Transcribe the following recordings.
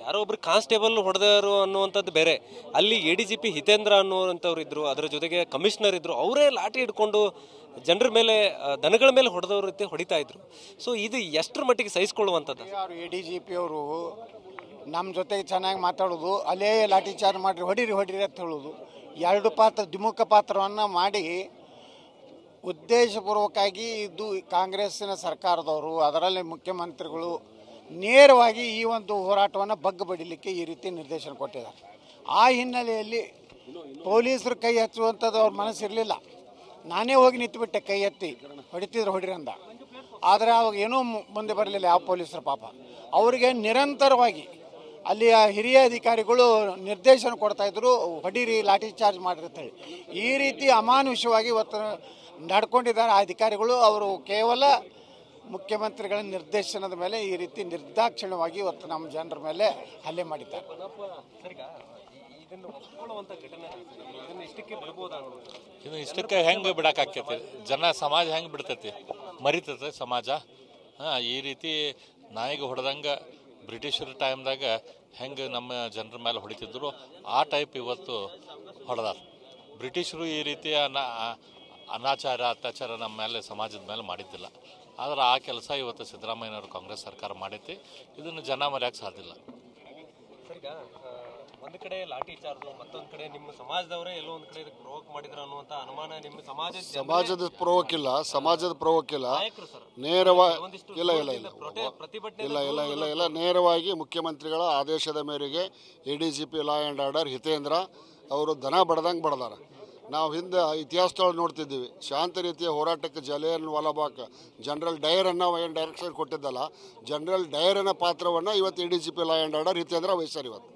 ಯಾರೋ ಒಬ್ರು ಕಾನ್ಸ್ಟೇಬಲ್ ಹೊಡೆದರು ಅನ್ನುವಂಥದ್ದು ಬೇರೆ. ಅಲ್ಲಿ ADGP ಹಿತೇಂದ್ರ ಅನ್ನುವಂಥವ್ರು ಇದ್ರು, ಅದರ ಜೊತೆಗೆ ಕಮಿಷನರ್ ಇದ್ರು, ಅವರೇ ಲಾಠಿ ಹಿಡ್ಕೊಂಡು ಜನರ ಮೇಲೆ ದನಗಳ ಮೇಲೆ ಹೊಡೆದವ್ರ ರೀತಿ ಹೊಡಿತಾ ಇದ್ರು. ಸೊ ಇದು ಎಷ್ಟರ ಮಟ್ಟಿಗೆ ಸಹಿಸ್ಕೊಳ್ಳುವಂಥದ್ದು? ADGP ಅವರು ನಮ್ಮ ಜೊತೆಗೆ ಚೆನ್ನಾಗಿ ಮಾತಾಡೋದು, ಅಲ್ಲೇ ಲಾಠಿ ಚಾರ್ಜ್ ಮಾಡಿರಿ, ಹೊಡಿರಿ ಅಂತ ಹೇಳೋದು, ಎರಡು ದ್ವಿಮುಖ ಪಾತ್ರವನ್ನು ಮಾಡಿ ಉದ್ದೇಶಪೂರ್ವಕವಾಗಿ ಇದು ಕಾಂಗ್ರೆಸ್ಸಿನ ಸರ್ಕಾರದವರು, ಅದರಲ್ಲಿ ಮುಖ್ಯಮಂತ್ರಿಗಳು ನೇರವಾಗಿ ಈ ಒಂದು ಹೋರಾಟವನ್ನು ಬಗ್ಗಬಡಿಲಿಕ್ಕೆ ಈ ರೀತಿ ನಿರ್ದೇಶನ ಕೊಟ್ಟಿದ್ದಾರೆ. ಆ ಹಿನ್ನೆಲೆಯಲ್ಲಿ ಪೊಲೀಸರು ಕೈ ಹಚ್ಚುವಂಥದ್ದು ಅವ್ರ ಮನಸ್ಸಿರಲಿಲ್ಲ. ನಾನೇ ಹೋಗಿ ನಿಂತುಬಿಟ್ಟೆ ಕೈ ಎತ್ತಿ, ಹೊಡಿರಿ ಅಂದ. ಆದರೆ ಅವಾಗ ಏನೂ ಮುಂದೆ ಬರಲಿಲ್ಲ ಯಾವ ಪೊಲೀಸರು. ಪಾಪ ಅವರಿಗೆ ನಿರಂತರವಾಗಿ ಅಲ್ಲಿಯ ಹಿರಿಯ ಅಧಿಕಾರಿಗಳು ನಿರ್ದೇಶನ ಕೊಡ್ತಾಯಿದ್ರು, ಹೊಡೀರಿ, ಲಾಠಿ ಚಾರ್ಜ್ ಮಾಡಿರ್ತೇಳಿ. ಈ ರೀತಿ ಅಮಾನುಷವಾಗಿ ಇವತ್ತು ನಡ್ಕೊಂಡಿದ್ದಾರೆ ಆ ಅಧಿಕಾರಿಗಳು. ಅವರು ಕೇವಲ ಮುಖ್ಯಮಂತ್ರಿಗಳ ನಿರ್ದೇಶನದ ಮೇಲೆ ಈ ರೀತಿ ನಿರ್ದಾಕ್ಷಿಣ್ಯವಾಗಿ ಇವತ್ತು ನಮ್ಮ ಜನರ ಮೇಲೆ ಹಲ್ಲೆ ಮಾಡಿದ್ದಾರೆ. ಇನ್ನು ಇಷ್ಟಕ್ಕೆ ಹೆಂಗೆ ಬಿಡೋಕ್ಕಾಗ್ತೈತಿ? ಜನ ಸಮಾಜ ಹೆಂಗೆ ಬಿಡ್ತೈತಿ? ಮರಿತೈತೆ ಸಮಾಜ. ಈ ರೀತಿ ನಾಯಿಗೆ ಹೊಡೆದಂಗೆ ಬ್ರಿಟಿಷರ ಟೈಮ್ದಾಗ ಹೆಂಗೆ ನಮ್ಮ ಜನರ ಮೇಲೆ ಹೊಡಿತಿದ್ರು ಆ ಟೈಪ್ ಇವತ್ತು ಹೊಡೆದಾರ. ಬ್ರಿಟಿಷರು ಈ ರೀತಿಯ ಅನಾಚಾರ ಅತ್ಯಾಚಾರ ನಮ್ಮ ಮೇಲೆ ಸಮಾಜದ ಮೇಲೆ ಮಾಡಿದ್ದಿಲ್ಲ. ಆದರೆ ಆ ಕೆಲಸ ಇವತ್ತು ಸಿದ್ದರಾಮಯ್ಯನವರು ಕಾಂಗ್ರೆಸ್ ಸರ್ಕಾರ ಮಾಡೈತಿ. ಇದನ್ನು ಜನ ಮರೆಯೋಕ್ಕೆ ಸಾಧ್ಯ ಇಲ್ಲ. ಒಂದು ಕಡೆ ಲಾಠಿ ಚಾರ್ಜ್, ಮತ್ತೊಂದು ಕಡೆ ನಿಮ್ಮ ಸಮಾಜದವರೇ ಎಲ್ಲೋ ಒಂದು ಕಡೆ ಪ್ರವೋಕ್ ಮಾಡಿದ್ರು ಅನ್ನುವಂಥ ಅನುಮಾನ ನಿಮ್ಮ ಸಮಾಜದ ಪ್ರವೋಕ್ ಇಲ್ಲ. ನೇರವಾಗಿ ಇಲ್ಲ ನೇರವಾಗಿ ಮುಖ್ಯಮಂತ್ರಿಗಳ ಆದೇಶದ ಮೇರೆಗೆ ADGP law and order Hitendra ಅವರು ದನ ಬಡ್ದಂಗೆ ಬಡ್ದಾರ. ನಾವು ಹಿಂದೆ ಇತಿಹಾಸದೊಳಗೆ ನೋಡ್ತಿದ್ದೀವಿ, ಶಾಂತ ರೀತಿಯ ಹೋರಾಟಕ್ಕೆ ಜಲಿಯನ್ ವಾಲಾಬಾಗ್ ಜನರಲ್ ಡಯರನ್ನು ಏನು ಡೈರೆಕ್ಷನ್ ಕೊಟ್ಟಿದ್ದಲ್ಲ, ಜನರಲ್ ಡಯರನ ಪಾತ್ರವನ್ನು ಇವತ್ತು ADGP law and order Hitendra ವಹಿಸ್ತಾರೆ. ಇವತ್ತು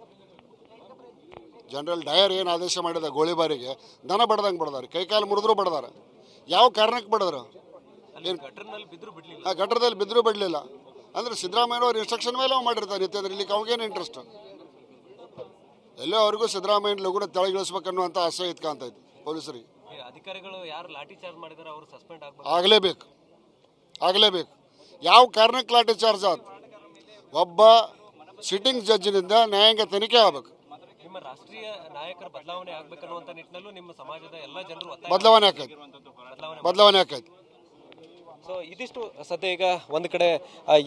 ಜನರಲ್ ಡಯರ್ ಏನು ಆದೇಶ ಮಾಡಿದ ಗೋಳಿಬಾರಿಗೆ ದನ ಬಡ್ದಂಗೆ ಬಡ್ದಾರೆ, ಕೈಕಾಲು ಮುರಿದ್ರು ಬಡ್ದಾರೆ. ಯಾವ ಕಾರಣಕ್ಕೆ ಬಡಿದ್ರು? ಗಟ್ಟರದಲ್ಲಿ ಬಿದ್ದರೂ ಬಿಡಲಿಲ್ಲ ಅಂದರೆ ಸಿದ್ದರಾಮಯ್ಯನವ್ರ ಇನ್ಸ್ಟ್ರಕ್ಷನ್ ಮೇಲೆ ಅವು ಮಾಡಿರ್ತಾರೆ. ನಿತ್ಯಂದ್ರೆ ಇಲ್ಲಿ ಅವಾಗೇನು ಇಂಟ್ರೆಸ್ಟ್? ಎಲ್ಲೋ ಅವ್ರಿಗೂ ಸಿದ್ದರಾಮಯ್ಯನ ಲಘುನ ತೆಳಗಿಳಿಸ್ಬೇಕನ್ನುವಂಥ ಆಸೆ ಇಟ್ಕೊಂತೈತಿ ಪೊಲೀಸರಿಗೆ. ಅಧಿಕಾರಿಗಳು ಯಾರು ಲಾಠಿ ಚಾರ್ಜ್ ಮಾಡಿದಾರೆ ಅವರು ಸಸ್ಪೆಂಡ್ ಆಗಲೇಬೇಕು. ಯಾವ ಕಾರಣಕ್ಕೆ ಲಾಠಿ ಚಾರ್ಜ್ ಆಯ್ತು? ಒಬ್ಬ ಸಿಟ್ಟಿಂಗ್ ಜಡ್ಜಿನಿಂದ ನ್ಯಾಯಾಂಗ ತನಿಖೆ ಆಗಬೇಕು. ನಿಮ್ಮ ರಾಷ್ಟ್ರೀಯ ನಾಯಕರ ಬದಲಾವಣೆ ಆಗಬೇಕನ್ನುವಂಥ ನಿಟ್ಟಿನಲ್ಲೂ ನಿಮ್ಮ ಸಮಾಜದ ಎಲ್ಲ ಜನರು ಬದಲಾವಣೆ ಆಕೈತಿ. ಸೊ ಇದಿಷ್ಟು ಸದ್ಯ ಈಗ ಒಂದು ಕಡೆ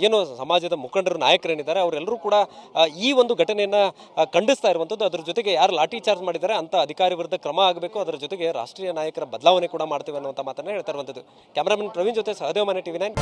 ಏನು ಸಮಾಜದ ಮುಖಂಡರು ನಾಯಕರೇನಿದ್ದಾರೆ ಅವರೆಲ್ಲರೂ ಕೂಡ ಈ ಒಂದು ಘಟನೆಯನ್ನು ಖಂಡಿಸ್ತಾ ಇರುವಂಥದ್ದು. ಅದರ ಜೊತೆಗೆ ಯಾರು ಲಾಠಿ ಚಾರ್ಜ್ ಮಾಡಿದ್ದಾರೆ ಅಂತ ಅಧಿಕಾರಿ ವಿರುದ್ಧ ಕ್ರಮ ಆಗಬೇಕು, ಅದರ ಜೊತೆಗೆ ರಾಷ್ಟ್ರೀಯ ನಾಯಕರ ಬದಲಾವಣೆ ಕೂಡ ಮಾಡ್ತೇವೆ ಅನ್ನುವಂಥ ಮಾತನ್ನು ಹೇಳ್ತಾ ಇರುವಂಥದ್ದು. ಕ್ಯಾಮರಾಮನ್ ಪ್ರವೀಣ್ ಜೊತೆ ಸಹದೇವ ಮನೆ TV9.